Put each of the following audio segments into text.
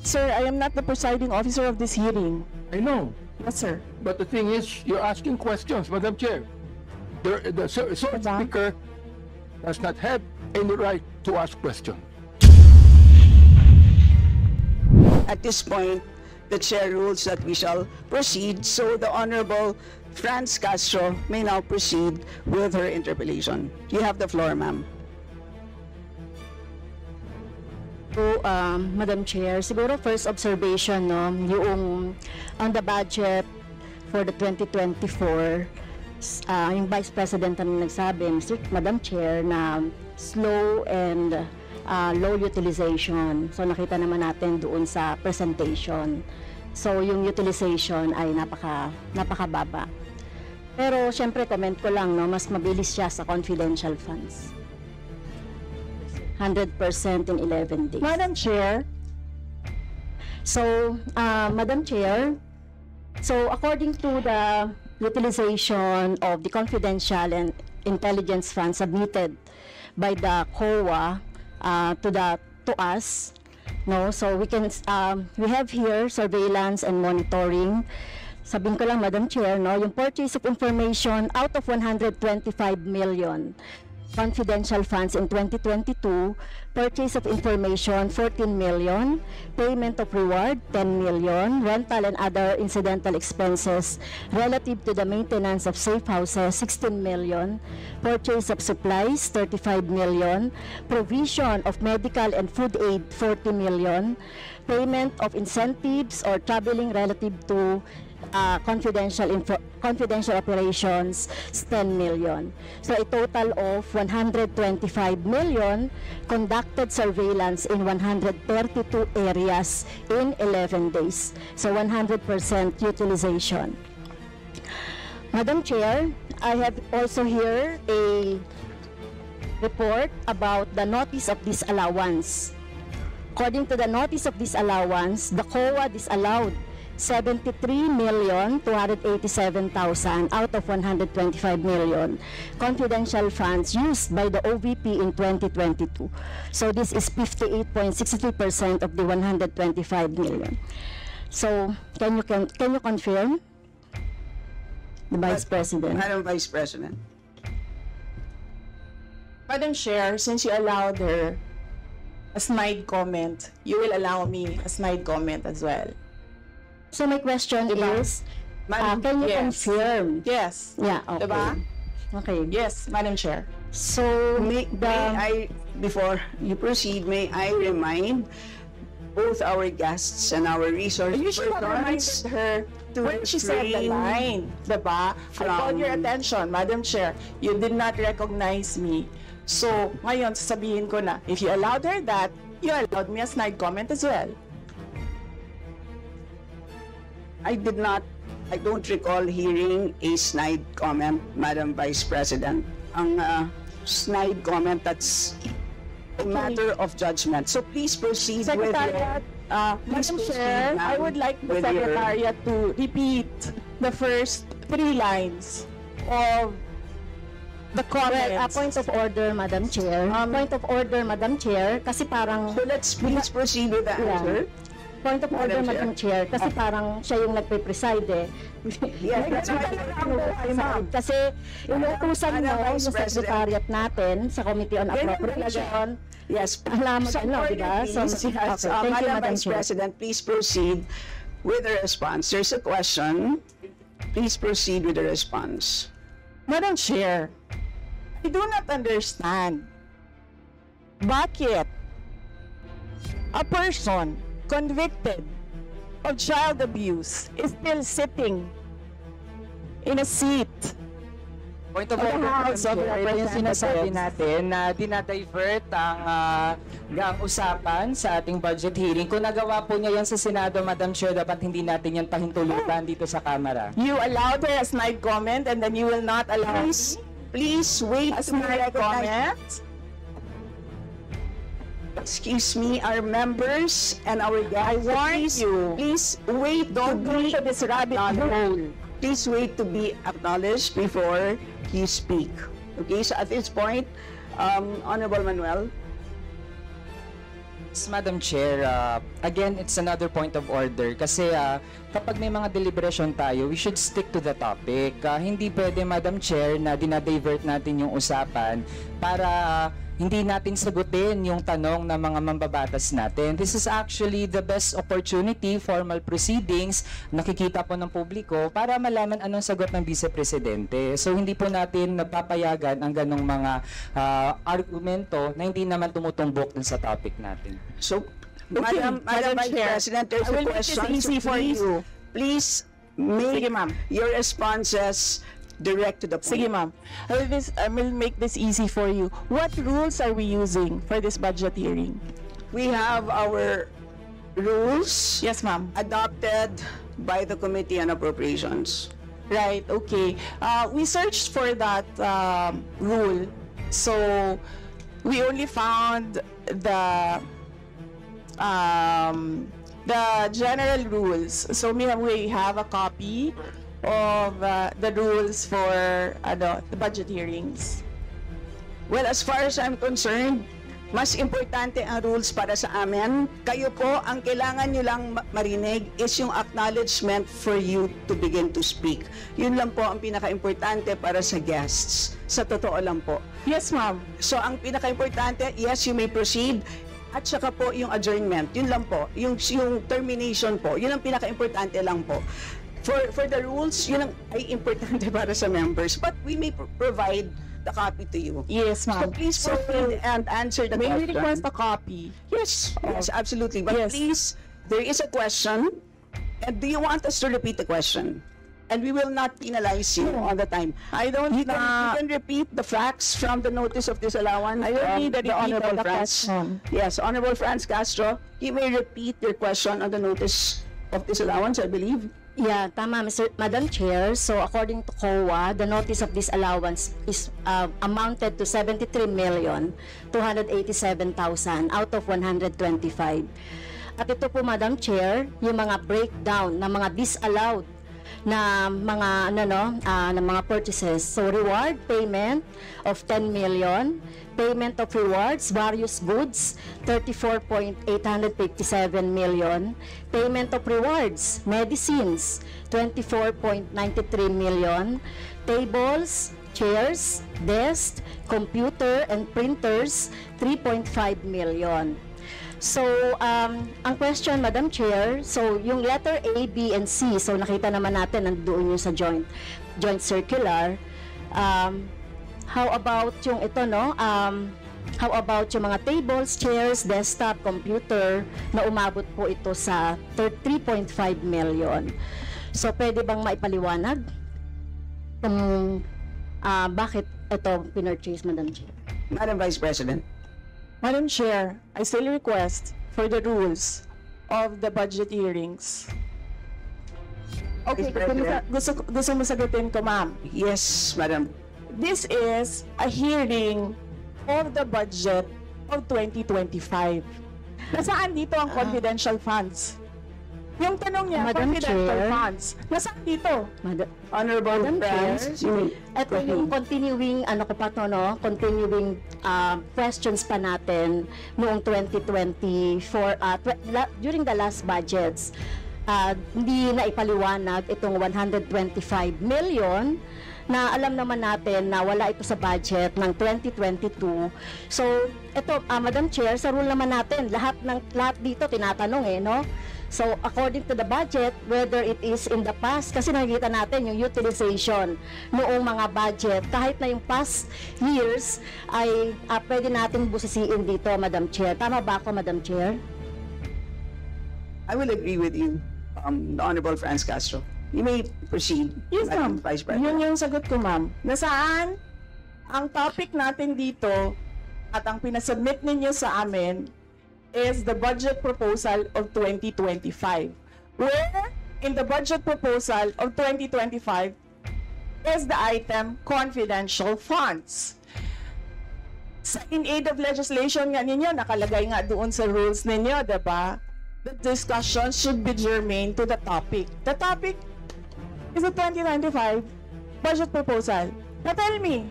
Sir, I am not the presiding officer of this hearing. I know, Yes, sir. but the thing is, you're asking questions, Madam Chair. The speaker does not have any right to ask questions. At this point, the chair rules that we shall proceed, so the Honorable Franz Castro may now proceed with her interpellation. You have the floor, ma'am. So, Madam Chair, siguro first observation, no, yung on the budget for the 2024, yung Vice President na nagsabi, Madam Chair, na slow and low utilization. So nakita naman natin doon sa presentation. So yung utilization ay napakababa. Pero syempre comment ko lang, no, mas mabilis siya sa confidential funds. 100% in 11 days. Madam Chair. So, Madam Chair, so according to the utilization of the confidential and intelligence funds submitted by the COA to us, no, so we have here surveillance and monitoring. Sabihin ko lang, Madam Chair, no, yung purchase of information out of 125 million confidential funds in 2022, purchase of information 14 million, payment of reward 10 million, rental and other incidental expenses relative to the maintenance of safe houses 16 million, purchase of supplies 35 million, provision of medical and food aid 40 million, payment of incentives or traveling relative to confidential operations is 10 million. So a total of 125 million conducted surveillance in 132 areas in 11 days. So 100% utilization. Madam Chair, I have also here a report about the notice of disallowance. According to the notice of disallowance, the COA disallowed 73,287,000 out of 125 million confidential funds used by the OVP in 2022. So this is 58.63% of the 125 million. So can you confirm, the Vice President? Madam Vice President. Madam Chair, since you allowed her a snide comment, you will allow me a snide comment as well. So my question is, Madam, can you yes. confirm? Yes. Yeah, okay. Diba? Okay. Yes, Madam Chair. So, Before you proceed, may I remind both our guests and our resource You should have reminded her to when she said the refrain line, diba? I called your attention, Madam Chair. You did not recognize me. So, ngayon, sasabihin ko na, if you allowed her that, you allowed me a snide comment as well. I don't recall hearing a snide comment, Madam Vice President. Ang snide comment, that's a matter of judgment. So please proceed Secretariat, Madam Chair, I would like the Secretariat to repeat the first 3 lines of the comments. well, point of order, Madam Chair. Point of order, Madam Chair, kasi parang... So let's please proceed with the answer. Point of order, Madam Chair, kasi parang siya yung nagpe-preside eh. Yes, that's why Kasi inuutusan mo yung secretariat natin sa Committee on Appropriation. Yes. Alam mo, diba? So, Yes. okay, thank you, Madam Madam Vice Chair. President, please proceed with the response. There's a question. Please proceed with the response. Madam Chair, I do not understand bakit a person convicted of child abuse is still sitting in a seat. Point of The order, House of ito yung sinasabi Representatives. natin na dinadivert ang usapan sa ating budget hearing. Kung nagawa po niya yan sa Senado, Madam Chair, dapat hindi natin yan pahintulutan dito sa Kamara. You allowed her a snide comment and then you will not allow Please wait a to be snide recognized. comment? Excuse me, our members and our guests. warned you. Please wait Don't go to this rabbit hole. Please wait to be acknowledged before you speak. Okay, so at this point, Honorable Manuel. Madam Chair, again, it's another point of order kasi kapag may mga deliberation tayo, we should stick to the topic. Hindi pwede, Madam Chair, na dinadivert natin yung usapan para hindi natin sagutin yung tanong ng mga mambabatas natin. This is actually the best opportunity, formal proceedings, nakikita po ng publiko para malaman anong sagot ng Vice Presidente. So hindi po natin napapayagan ang ganong mga argumento na hindi naman tumutumbok dun sa topic natin. So, Okay, Madam Vice Chair, President, there's I a will make this question. easy for you. Please make Sige, ma'am. your responses direct to the point. Sige, ma'am. I will make this easy for you. What rules are we using for this budget hearing? We have our rules Yes, ma'am. adopted by the Committee on Appropriations. Right, okay. We searched for that rule. So, we only found the general rules. So, we have a copy of the rules for the budget hearings. Well, as far as I'm concerned, mas importante ang rules para sa amin. Kayo po, ang kailangan nyo lang marinig is yung acknowledgement for you to begin to speak. Yun lang po ang pinaka-importante para sa guests. Sa totoo lang po. Yes, ma'am. So, ang pinaka-importante, yes, you may proceed. At saka po yung adjournment. Yun lang po. Yung termination po. Yun ang pinaka-importante lang po. For the rules, yun ang ay importante para sa members. But we may provide the copy to you. Yes, So ma'am. please proceed and answer the May we question. request a copy? Yes, yes, absolutely. But Yes. please, there is a question. And do you want us to repeat the question? And we will not penalize you all the time. I don't You can repeat the facts from the notice of disallowance. I don't need a the repeat Honorable of the Franz. question. Yes, Honorable Franz Castro. You may repeat your question on the notice of disallowance, I believe. Yeah, tama, Madam Chair. So according to COA, the notice of disallowance is amounted to 73,287,000 out of 125. At ito po, Madam Chair, yung mga breakdown ng mga disallowed na mga na mga purchases. So reward payment of 10 million, payment of rewards, various goods, 34.857 million, payment of rewards, medicines, 24.93 million, tables, chairs, desks, computer and printers, 3.5 million. So, ang question, Madam Chair, so yung letter A, B, and C, so nakita naman natin nandoon yung sa joint circular. How about yung ito, no? How about yung mga tables, chairs, desktop, computer na umabot po ito sa 3.5 million. So, pwede bang maipaliwanag kung bakit ito pinurchase, Madam Chair? Madam Vice President. Madam Chair, I still request for the rules of the budget hearings. Okay, Vice President. gusto mo sagutin ko, ma'am. Yes, Madam. This is a hearing of the budget of 2025. Nasaan dito ang confidential funds? Yung tanong niya, Madam confidential Chair. funds. Nasaan dito? Honorable Madam Franz. Chair, ito yung continuing, continuing questions pa natin noong 2024, during the last budgets. Hindi na ipaliwanag itong 125 million na alam naman natin na wala ito sa budget ng 2022. So, ito, Madam Chair, sa rule naman natin, lahat dito tinatanong no? So, according to the budget, whether it is in the past, kasi nakikita natin yung utilization noong mga budget, kahit na yung past years, ay pwede natin busisiin dito, Madam Chair. Tama ba ako, Madam Chair? I will agree with you, the Honorable Franz Castro. You may proceed, Yes, Madam ma'am. Vice President. Yun yung sagot ko, ma'am. Nasaan ang topic natin dito at ang pinasubmit ninyo sa amin is the budget proposal of 2025. Where in the budget proposal of 2025 is the item confidential funds. Sa in aid of legislation nga ninyo, nakalagay nga doon sa rules ninyo, diba? The discussion should be germane to the topic. The topic is the 2025 budget proposal. Now tell me,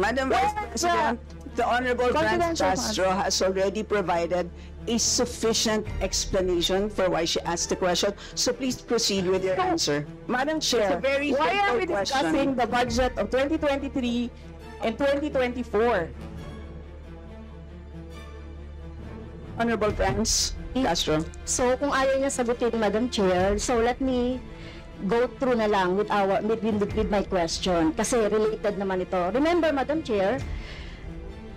Madam Vice where President, The Honorable Franz Confidential funds. Castro has already provided a sufficient explanation for why she asked the question. So please proceed with your answer. Madam Chair, It's a very why are we simple discussing question. the budget of 2023 and 2024? Honorable Franz Castro. So kung ayaw niya sagutin, Madam Chair, so let me go through na lang with my question kasi related naman ito. Remember, Madam Chair,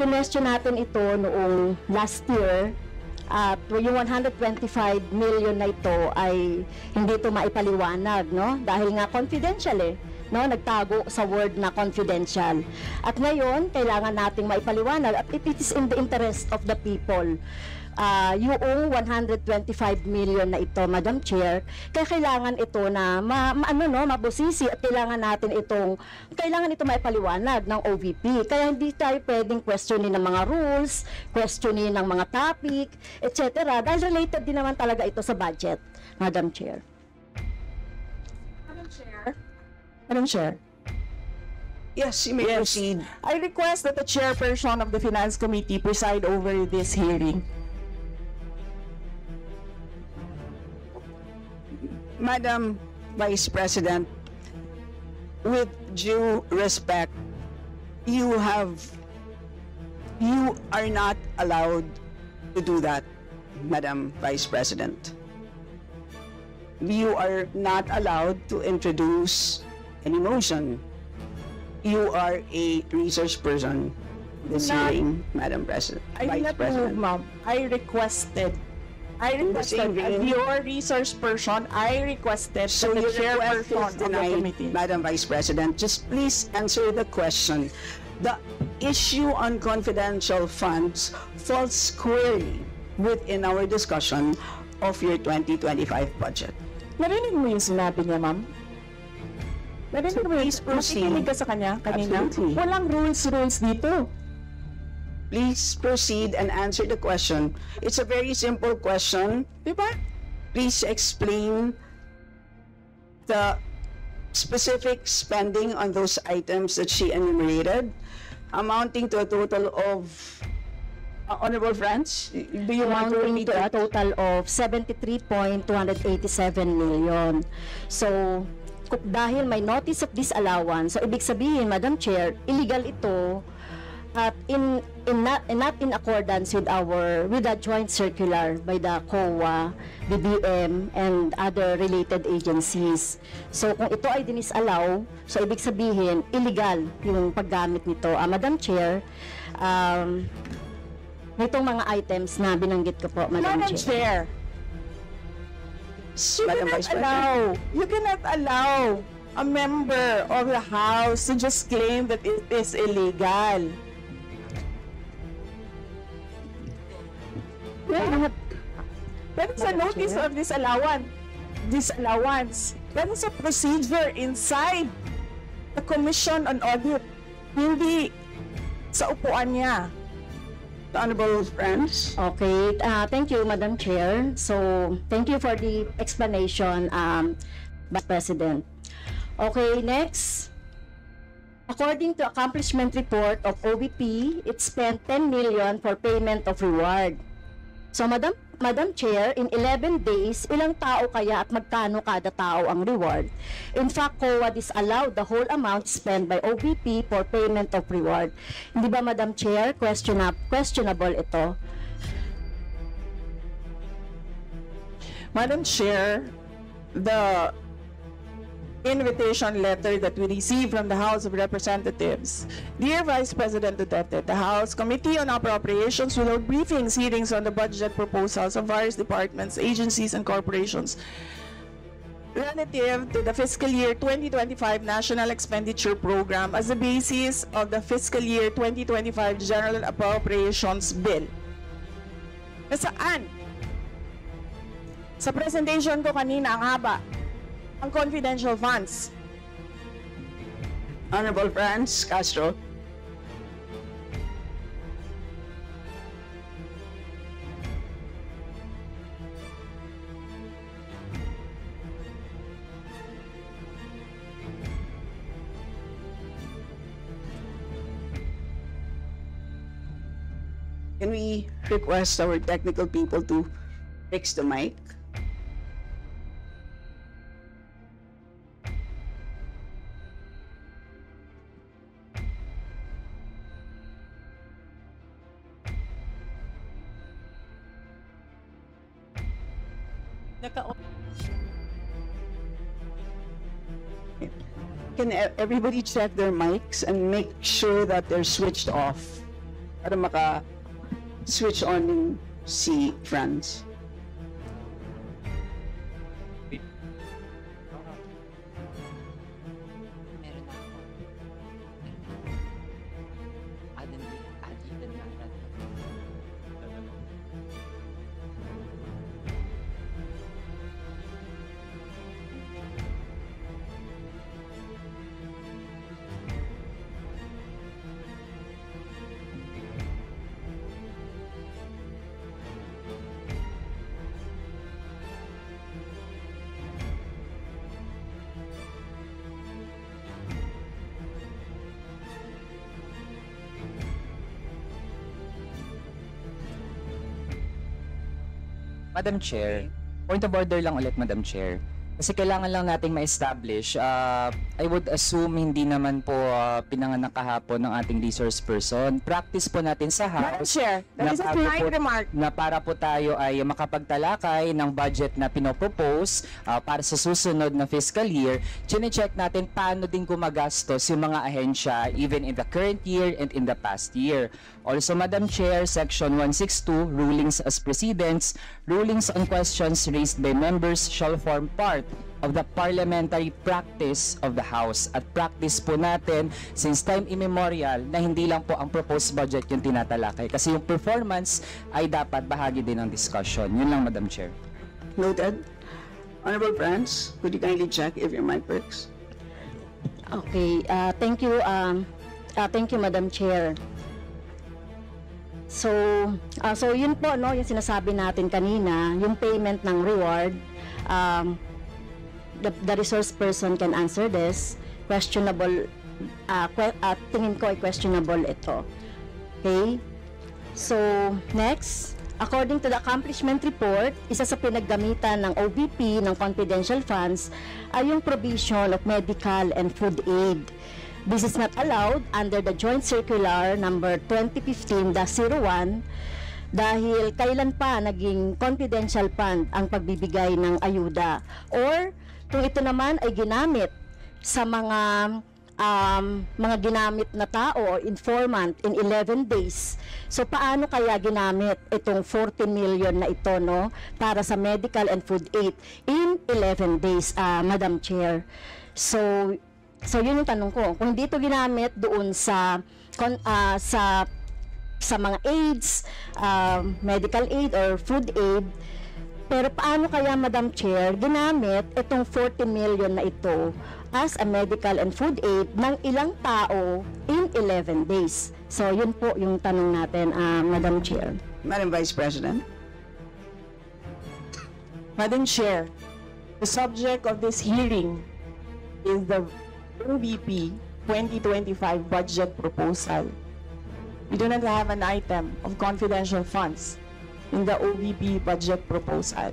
pinestyon natin ito noong last year at yung 125 million na ito ay hindi ito maipaliwanag, no? Dahil nga confidential no? Nagtago sa word na confidential. At ngayon, kailangan nating maipaliwanag at it is in the interest of the people. Yung 125 million na ito, Madam Chair, kaya kailangan ito na mabusisi at kailangan ito maipaliwanag ng OVP. Kaya hindi tayo pwedeng questionin ng mga rules, questionin ng mga topic, etc. Dahil related din naman talaga ito sa budget, Madam Chair. Madam Chair. Yes, you may proceed. I request that the chairperson of the Finance Committee preside over this hearing. Madam Vice President, with due respect, you are not allowed to do that, Madam Vice President. You are not allowed to introduce any motion. You are a research person this hearing, Madam President. I did not move, ma'am. I requested as your resource person, I requested So that the your request chairperson is of the denied, committee. Madam Vice President. Just please answer the question. The issue on confidential funds falls squarely within our discussion of your 2025 budget. Narinig mo yung sinabi niya, ma'am? Narinig mo yung please proceed. nakikinig ka sa kanya kanina? Absolutely. Walang rules dito. Please proceed and answer the question. It's a very simple question. Di ba? Please explain the specific spending on those items that she enumerated, amounting to a total of, Honorable Franz, do you want to Amounting repeat to a that? total of 73.287 million. So, dahil may notice of disallowance, so ibig sabihin, Madam Chair, illegal ito at not in accordance with the joint circular by the COA, BBM, and other related agencies. So kung ito ay dinisallow, so ibig sabihin illegal yung paggamit nito. Madam Chair, nitong mga items na binanggit ko po, Madam Madam Chair. Chair, Madam Vice President. you cannot allow a member of the House to just claim that it is illegal. That is a notice of disallowance. That is a procedure inside the Commission on Audit. Hindi sa upuan niya. Honorable Franz. Okay, thank you, Madam Chair. So, thank you for the explanation, Vice President. Okay, next. According to accomplishment report of OVP, it spent 10 million for payment of reward. So, Madam Chair, in 11 days, ilang tao kaya at magkano kada tao ang reward? In fact, COA disallowed the whole amount spent by OVP for payment of reward. Hindi ba, Madam Chair, questionable ito? Madam Chair, the invitation letter that we received from the House of Representatives. Dear Vice President Duterte, the House Committee on Appropriations will hold briefings, hearings on the budget proposals of various departments, agencies, and corporations relative to the fiscal year 2025 National Expenditure Program as the basis of the fiscal year 2025 General Appropriations Bill. Nasaan? Sa presentation ko kanina, ang haba. Ang confidential funds. Honorable Franz Castro. Can we request our technical people to fix the mic? Can everybody check their mics and make sure that they're switched off para maka-switch on yung si Franz? Madam Chair, point of order lang ulit, Madam Chair. Kasi kailangan lang nating ma-establish. I would assume hindi naman po pinanganak kahapon ng ating resource person. Practice po natin sa Madam House Chair, that is a polite remark. na para po tayo ay makapagtalakay ng budget na pinopropose para sa susunod na fiscal year. Chine-check natin paano din gumagastos yung mga ahensya even in the current year and in the past year. Also, Madam Chair, Section 162, Rulings as Precedents, rulings on questions raised by members shall form part of the parliamentary practice of the House. At practice po natin since time immemorial na hindi lang po ang proposed budget yung tinatalakay. Kasi yung performance ay dapat bahagi din ng discussion. Yun lang, Madam Chair. Noted. Honorable Franz, could you kindly check if your mic works? Okay, thank you, Madam Chair. So yun po, no, yung sinasabi natin kanina, yung payment ng reward, the resource person can answer this. Questionable, tingin ko ay questionable ito. Okay? So, next, according to the accomplishment report, isa sa pinaggamitan ng OVP ng confidential funds ay yung provision of medical and food aid. This is not allowed under the Joint Circular number 2015-01 dahil kailan pa naging confidential fund ang pagbibigay ng ayuda, or kung ito naman ay ginamit sa mga ginamit na tao o informant in 11 days. So paano kaya ginamit itong 40 million na ito, no, para sa medical and food aid in 11 days, Madam Chair? So yun yung tanong ko. Kung hindi ito ginamit doon sa mga aids, medical aid or food aid, pero paano kaya, Madam Chair, ginamit itong 40 million na ito as a medical and food aid ng ilang tao in 11 days? So yun po yung tanong natin, Madam Chair. Madam Vice President. Madam Chair, the subject of this hearing is the OVP 2025 budget proposal. We do not have an item of confidential funds in the OVP budget proposal.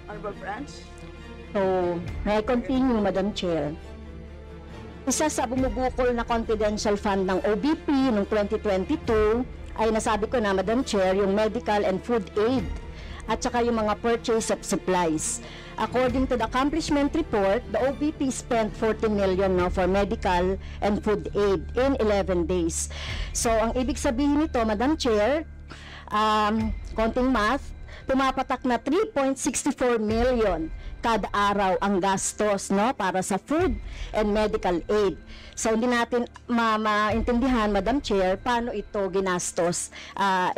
Honorable Franz. So, may continue, Madam Chair. Isa sa bumubukol na confidential fund ng OVP noong 2022 ay nasabi ko na, Madam Chair, yung medical and food aid at saka yung mga purchase of supplies. According to the accomplishment report, the OVP spent 40 million for medical and food aid in 11 days. So, ang ibig sabihin nito, Madam Chair, konting math, pumapatak na 3.64 million kada araw ang gastos, no, para sa food and medical aid. So hindi natin maintindihan, Madam Chair, paano ito ginastos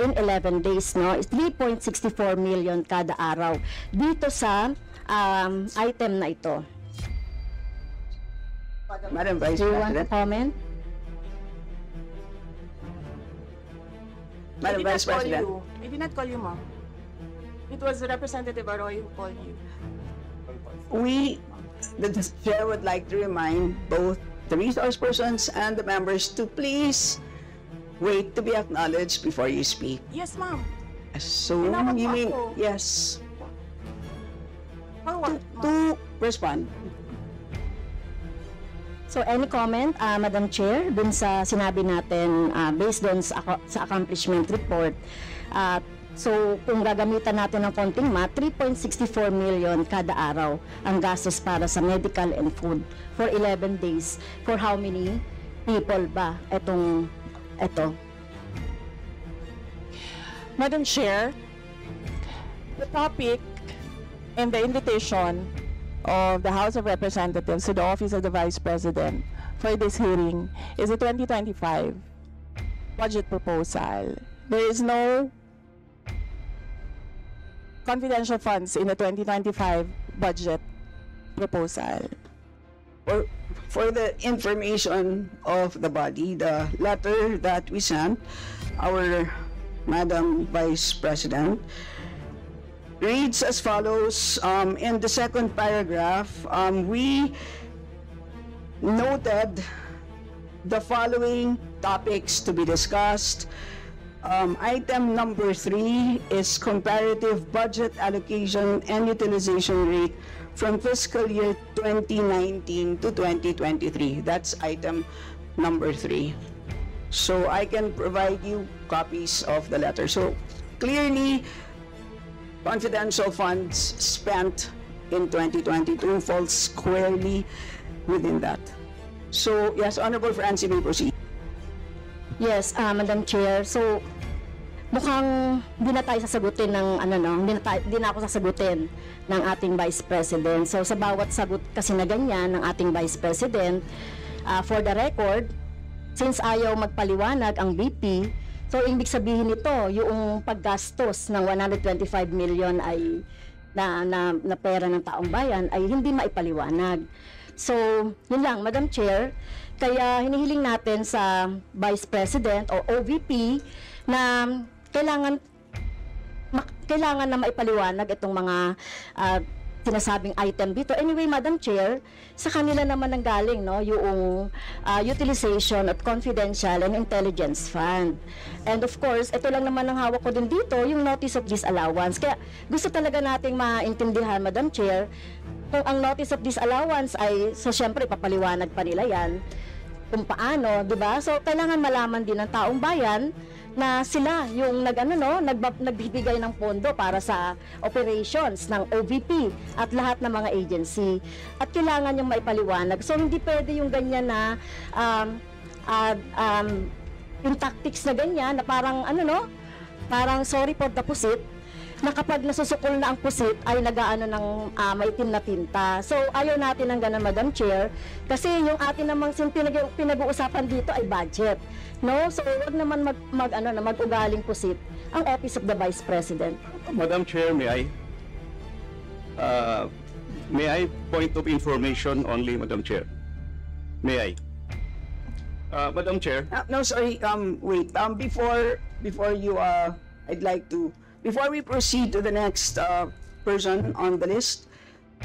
in 11 days, no? 3.64 million kada araw dito sa item na ito. Madam Vice Do you want to President. comment? Madam Vice President. I did not call you, ma'am. It was Representative Arroyo who called you. The chair would like to remind both the resource persons and the members to please wait to be acknowledged before you speak. Yes, ma'am. So, Tinawag you mo mean, ako. yes, For what, ma'am? to respond. So any comment, Madam Chair, dun sa sinabi natin based dun sa accomplishment report. So kung gagamitan natin ng konting math, 3.64 million kada araw ang gastos para sa medical and food for 11 days. For how many people ba ito? Madam Chair, the topic and the invitation of the House of Representatives to the Office of the Vice President for this hearing is the 2025 budget proposal. There is no confidential funds in the 2025 budget proposal. For the information of the body, the letter that we sent, our Madam Vice President, reads as follows. In the second paragraph, we noted the following topics to be discussed. Item number 3 is comparative budget allocation and utilization rate from fiscal year 2019 to 2023. That's item number 3. So I can provide you copies of the letter. So clearly, confidential funds spent in 2022 falls squarely within that. So, yes, Honorable Francie, may proceed. Yes, Madam Chair. So mukhang hindi na tayo sasagutin ng hindi na ako sasagutin ng ating Vice President. So sa bawat sagot kasi na ganyan ng ating Vice President, for the record, since ayaw magpaliwanag ang VP, so ibig sabihin nito, yung paggastos ng 125 million ay na pera ng taong bayan ay hindi maipaliwanag. So, yun lang, Madam Chair. Kaya hinihiling natin sa Vice President o OVP na kailangan na maipaliwanag itong mga sinasabing item dito. Anyway, Madam Chair, sa kanila naman nanggaling yung utilization of confidential and intelligence fund. And of course, ito lang naman ang hawak ko din dito, yung notice of disallowance. Kaya gusto talaga nating maintindihan, Madam Chair, kung ang notice of disallowance ay, so syempre, papaliwanag pa nila yan, kung paano, di ba? So, kailangan malaman din ng taong bayan na sila yung nagbibigay ng pondo para sa operations ng OVP at lahat ng mga agency. At kailangan yung maipaliwanag. So, hindi pwede yung ganyan na yung tactics na ganyan na parang parang sorry for the pusit, na kapag nasusukol na ang pusit ay nagaano ng maitim na tinta. So ayaw natin ng ganun, Madam Chair, kasi yung atin namang pinag-uusapan dito ay budget. No? So wag naman mag-ugaling pusit ang Office of the Vice President. Madam Chair, may I point of information only, Madam Chair? May I? Madam Chair. No, sorry, wait. Before you, I'd like to, before we proceed to the next person on the list,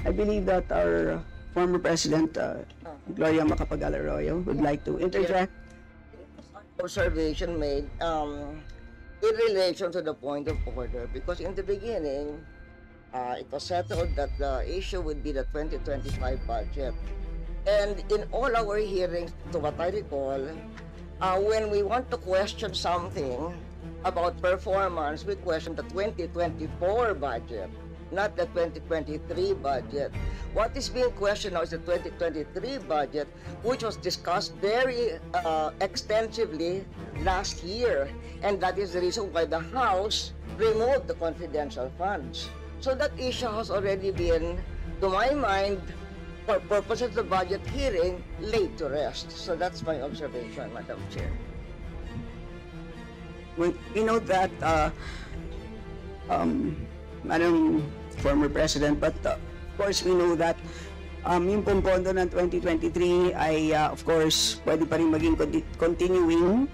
I believe that our former President, Gloria Macapagal-Arroyo, would like to interject. Observation made in relation to the point of order, because in the beginning, it was settled that the issue would be the 2025 budget. And in all our hearings, to what I recall, when we want to question something about performance, we question the 2024 budget, not the 2023 budget. What is being questioned now is the 2023 budget, which was discussed very extensively last year. And that is the reason why the House removed the confidential funds. So that issue has already been, to my mind, for purposes of the budget hearing, laid to rest. So that's my observation, Madam Chair. We know that, Madam former President, but of course we know that yung pompondo ng 2023 ay of course pwede pa rin maging continuing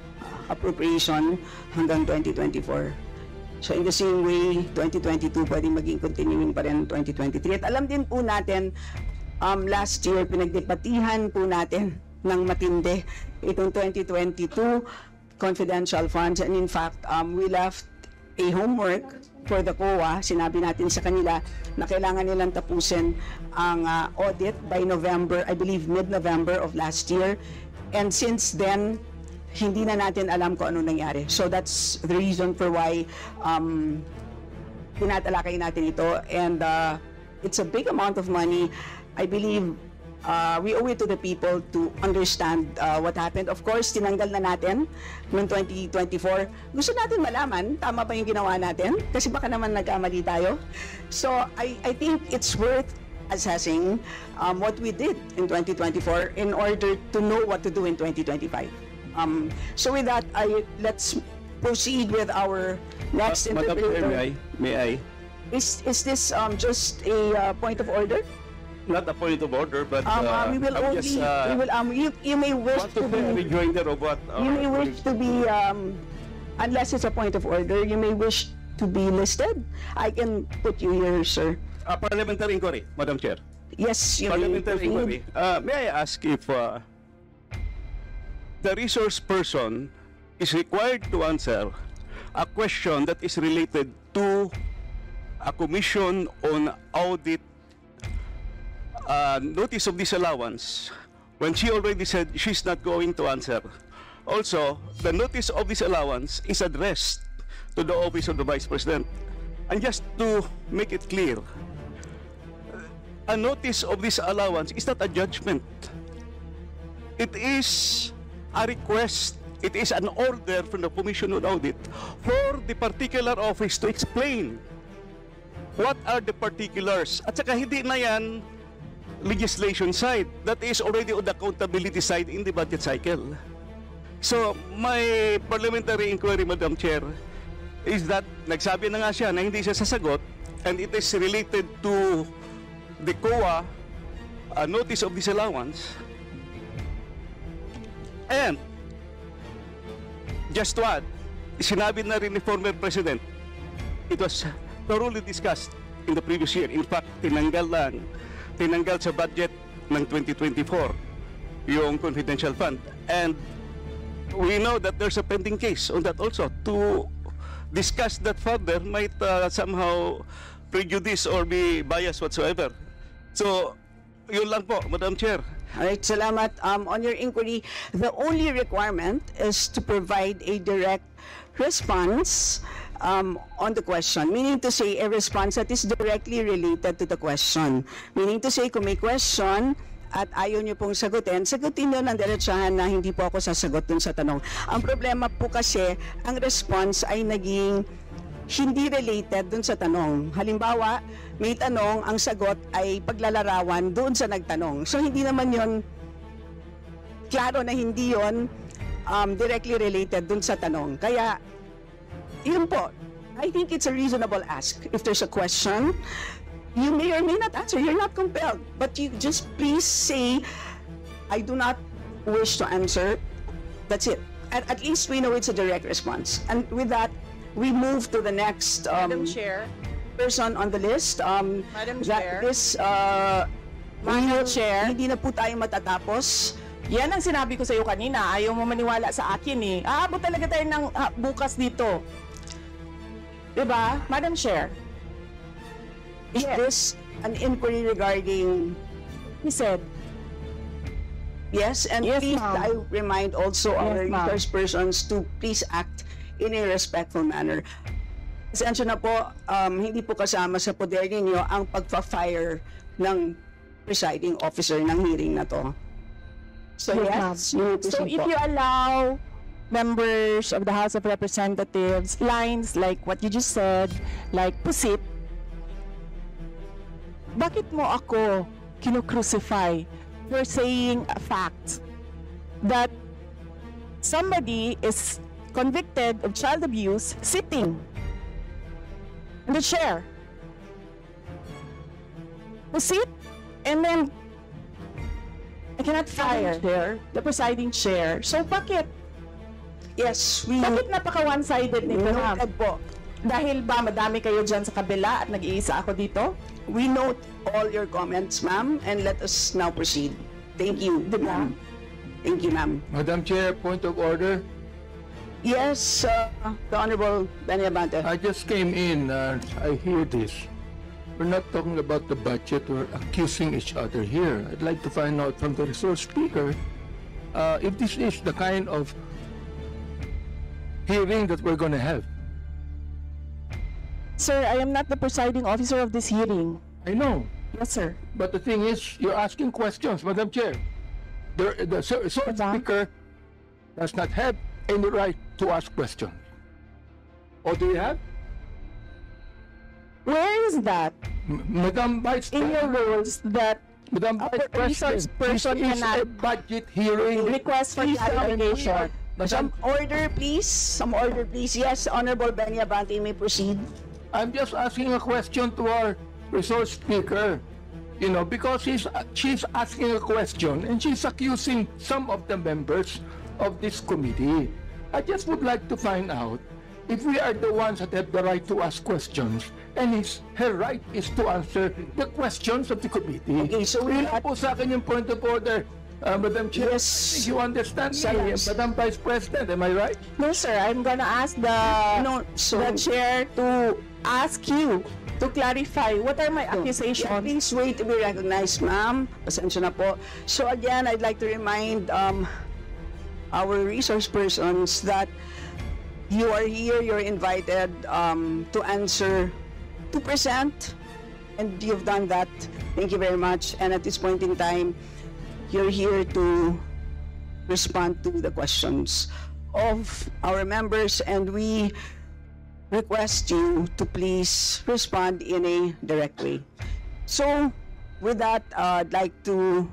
appropriation hanggang 2024. So in the same way, 2022 pwede maging continuing pa rin 2023. At alam din po natin, last year pinagdebatihan po natin ng matindi itong 2022 confidential funds. And in fact, we left a homework for the COA. Sinabi natin sa kanila na kailangan nilang tapusin ang audit by November, I believe mid-November of last year. And since then, hindi na natin alam kung ano nangyari. So that's the reason for why tinatalakay natin ito. And it's a big amount of money. I believe we owe it to the people to understand what happened. Of course, tinanggal na natin noong 2024. Gusto natin malaman, tama ba yung ginawa natin? Kasi baka naman nagkamali tayo. So, I think it's worth assessing what we did in 2024 in order to know what to do in 2025. So with that, let's proceed with our next Madam Chair, interview. may I? Is this just a point of order? Not a point of order, but We will I'm only, just we will, you may wish want to to be a be, rejoinder of what you may our wish to be, unless it's a point of order, you may wish to be listed. I can put you here, sir. parliamentary inquiry, Madam Chair. Yes, you may Parliamentary inquiry. proceed. May I ask if the resource person is required to answer a question that is related to a commission on audit notice of disallowance when she already said she's not going to answer. Also, the notice of disallowance is addressed to the office of the Vice President. And just to make it clear, a notice of disallowance is not a judgment. It is a request. It is an order from the Commission on Audit for the particular office to explain what are the particulars. At saka hindi na yan legislation side. That is already on the accountability side in the budget cycle. So, my parliamentary inquiry, Madam Chair, is that nagsabi na nga siya na hindi siya sasagot, and it is related to the COA notice of disallowance. And just to add, sinabi na rin ni former President, it was thoroughly discussed in the previous year. In fact, tinanggal sa budget ng 2024 yung confidential fund. And we know that there's a pending case on that also. To discuss that further might somehow prejudice or be biased whatsoever. So, yun lang po, Madam Chair. Alright, salamat. On your inquiry, the only requirement is to provide a direct response on the question. Meaning to say, a response that is directly related to the question. Meaning to say, kung may question at ayaw nyo pong sagutin nyo ng diretsahan na hindi po ako sasagot dun sa tanong. Ang problema po kasi, ang response ay naging hindi related dun sa tanong. Halimbawa, may tanong, ang sagot ay paglalarawan doon sa nagtanong. So, hindi naman yon klaro na hindi yon directly related dun sa tanong. Kaya, yun po, I think it's a reasonable ask. If there's a question, you may or may not answer. You're not compelled. But you just please say, I do not wish to answer. That's it. At least we know it's a direct response. And with that, we move to the next Madam Chair. person on the list. Madam Chair. Madam Chair. Hindi na po tayo matatapos. Yan ang sinabi ko sa iyo kanina. Ayaw mo maniwala sa akin eh. Aabot talaga tayo ng bukas dito. Diba? Madam Chair. Is this an inquiry regarding... He said, Yes, and Yes, please, ma'am. I remind also our Yes, ma'am. resource persons to please act in a respectful manner. Pasensya na po, hindi po kasama sa poder ninyo ang pagpa-fire ng presiding officer ng hearing na to. So yes, you so proceed if po. you allow members of the House of Representatives lines like what you just said, like pusit, bakit mo ako kinu-crucify for saying a fact that somebody is convicted of child abuse sitting in the chair? Pusit, and then I cannot fire the presiding chair. So bakit? Yes, we Bakit napaka-one-sided nito, ma'am? noted po. Dahil ba madami kayo dyan sa kabila at nag-iisa ako dito? We note all your comments, ma'am, and let us now proceed. Thank you, ma'am. Thank you, ma'am. Madam Chair, point of order. Yes, the Honorable Benny Abante. I just came in and I hear this. We're not talking about the budget, we're accusing each other here. I'd like to find out from the resource speaker if this is the kind of hearing that we're going to have. Sir, I am not the presiding officer of this hearing. I know, Yes, sir. but the thing is, you're asking questions, Madam Chair. The resource speaker does not have any right to ask questions. Or do you have? Where is that Madam Vice in your rules that Madam a Vice resource President, person this is a cannot budget hearing. request for Please, clarification? Some order, please. Some order, please. Yes, Honorable Benny Abante, may proceed. I'm just asking a question to our resource speaker, you know, because she's asking a question and she's accusing some of the members of this committee. I just would like to find out if we are the ones that have the right to ask questions and her right is to answer the questions of the committee. Okay, so we Yun lang po sa akin yung point of order, Madam Chair. Yes. I think you understand me, Yes. Madam Vice President, am I right? No, sir. I'm gonna ask the chair to ask you to clarify what are my Yeah, accusations. please wait to be recognized, ma'am. Pasensya na po. So again, I'd like to remind our resource persons that you are here, you're invited to answer, to present, and you've done that. Thank you very much. And at this point in time, you're here to respond to the questions of our members, and we request you to please respond in a direct way. So, with that, I'd like to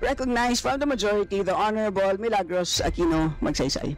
recognize from the majority the Honorable Milagros Aquino Magsaysay.